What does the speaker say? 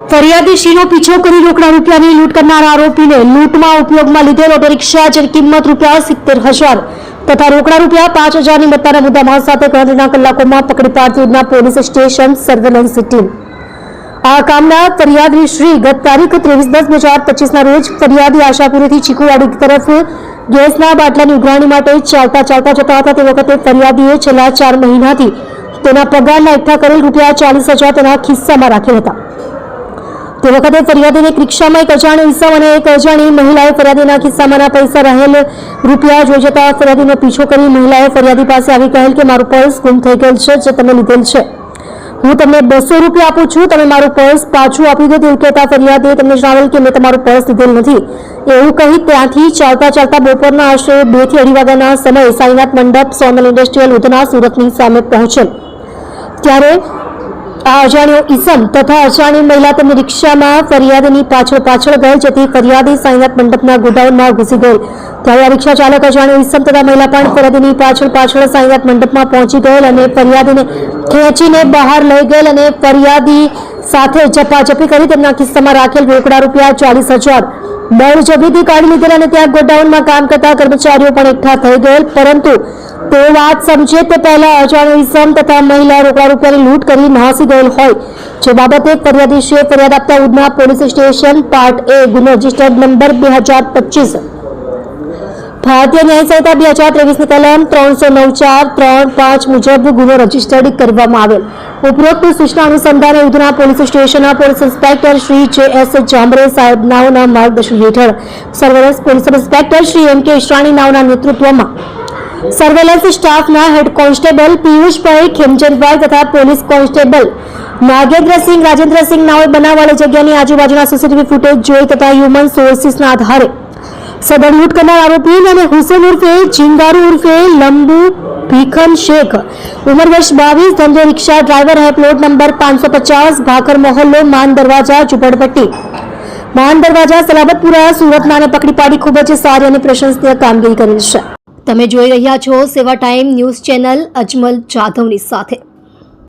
ફરિયાદી શીનો પીછો કરી રોકડા રૂપિયાની લૂંટ કરનાર આરોપીને લૂંટમાં ઉપયોગમાં લીધેલ ઓટો રિક્ષા જેની કિંમત ₹70,000 તથા રોકડા ₹5,000ની મત્તાના મુદ્દામાલ સાથે ગણતરીના કલાકોમાં પકડી પાડતી Udhna police station surveillance team આ કામના ફરિયાદી શ્રી ગત તારીખ 23/10/2025 રોજ ફરિયાદી આશાપુરીથી ચીકુવાડી તરફ ગેસના બાટલાની ઉઘરાણી માટે ચાલતા જતા હતા તે વખતે ફરિયાદીએ છેલ્લા 4 મહિનાથી તેના પગારના એકઠા કરેલ ₹40,000 તેના ખિસ્સામાં રાખેલ હતા। તે વખતે ફરિયાદીને એક રિક્ષામાં એક અજાણ્યો ઈસમ અને એક અજાણી મહિલાએ ફરિયાદીના ખિસ્સામાંના પૈસા રહેલ રૂપિયા જોઈ જતા ફરિયાદીનો પીછો કરી મહિલાએ ફરિયાદી પાસે આવી કહેલ કે મારું પર્સ ગુમ થઈ ગયેલ છે જે તમે લીધેલ છે, હું તમને ₹200 આપું છું, તમે મારું પર્સ પાછું આપી દો તેવું કહેતા ફરિયાદીએ તમને જણાવેલ કે મેં તમારું પર્સ લીધેલ નથી। એવું કહી ત્યાંથી ચાલતા બપોરના આશરે 2 થી 2:30 વાગ્યાના સમયે સાઈનાથ મંડપ સોનલ ઇન્ડસ્ટ્રીયલ ઉધના સુરતની સામે પહોંચેલ ત્યારે આ અજાણ્યો ઈસમ તથા અજાણી મહિલા તેમની રિક્ષામાં ફરિયાદીની પાછળ ગયેલ જેથી ફરિયાદી સાઈનાથ મંડપના ગોડાઉનમાં ઘૂસી ગયેલ ત્યારે આ રિક્ષા ચાલક અજાણ્યો ઈસમ તથા મહિલા પણ ફરિયાદીની પાછળ સાઈનાથ મંડપમાં પહોંચી ગયેલ અને ફરિયાદીને ખેંચીને બહાર લઈ ગયેલ અને ફરિયાદી સાથે ઝપાઝપી કરી તેમના ખિસ્સામાં રાખેલ રોકડા ₹40,000 બળજબરીથી કાઢી લીધેલ અને ત્યાં ગોડાઉનમાં કામ કરતા કર્મચારીઓ પણ એકઠા થઈ ગયેલ પરંતુ તે વાત સમજે તે પહેલા અજાણ્યો ઈસમ તથા મહિલા રોકડા રૂપિયાની લૂંટ કરી નાસી ગયેલ હોય જે બાબતે ફરિયાદીએ ફરિયાદ આપતા Udhna police station part A ગુનો રજિસ્ટર્ડ નંબર 2025 ભારતીય ન્યાય સંહિતા 2023ની કલમ 309(4)3(5) મુજબ ગુનો રજીસ્ટર્ડ કરવામાં આવેલ। ઉપરોક્ત સૂચના અનુસંધાને ઉધના પોલીસ સ્ટેશનના police inspector Shri JS Jambre સાહેબ નાઓના માર્ગદર્શન હેઠળ surveillance police inspector Shri MK Ishrani નાઓના નેતૃત્વમાં સર્વેલન્સ સ્ટાફના હેડ કોન્સ્ટેબલ પિયુષભાઈ ખેમચંદભાઈ તથા પોલીસ કોન્સ્ટેબલ નાગેન્દ્રસિંહ રાજેન્દ્રસિંહ નાઓએ બનાવવાળી જગ્યાની આજુબાજુના સીસીટીવી ફૂટેજ જોઈ તથા હ્યુમન સોર્સિસના આધારે સદર લૂંટ કરનાર આરોપી અને હુસેન ઉર્ફે ચિંગારૂ ઉર્ફે લંબુ ભીખન શેખ ઉંમર વર્ષ 22 ધંધો રિક્ષા ડ્રાઈવર હે પ્લોટ નંબર 550 ભાખર મોહલ્લો માન દરવાજા ઝુંપડપટ્ટી માન દરવાજા સલાબતપુરા સુરતના અને પકડી પાડી ખૂબ જ સારી અને પ્રશંસનીય કામગીરી કરેલ છે। તમે જોઈ રહ્યા છો સેવા ટાઈમ ન્યૂઝ ચેનલ અજમલ જાધવની સાથે।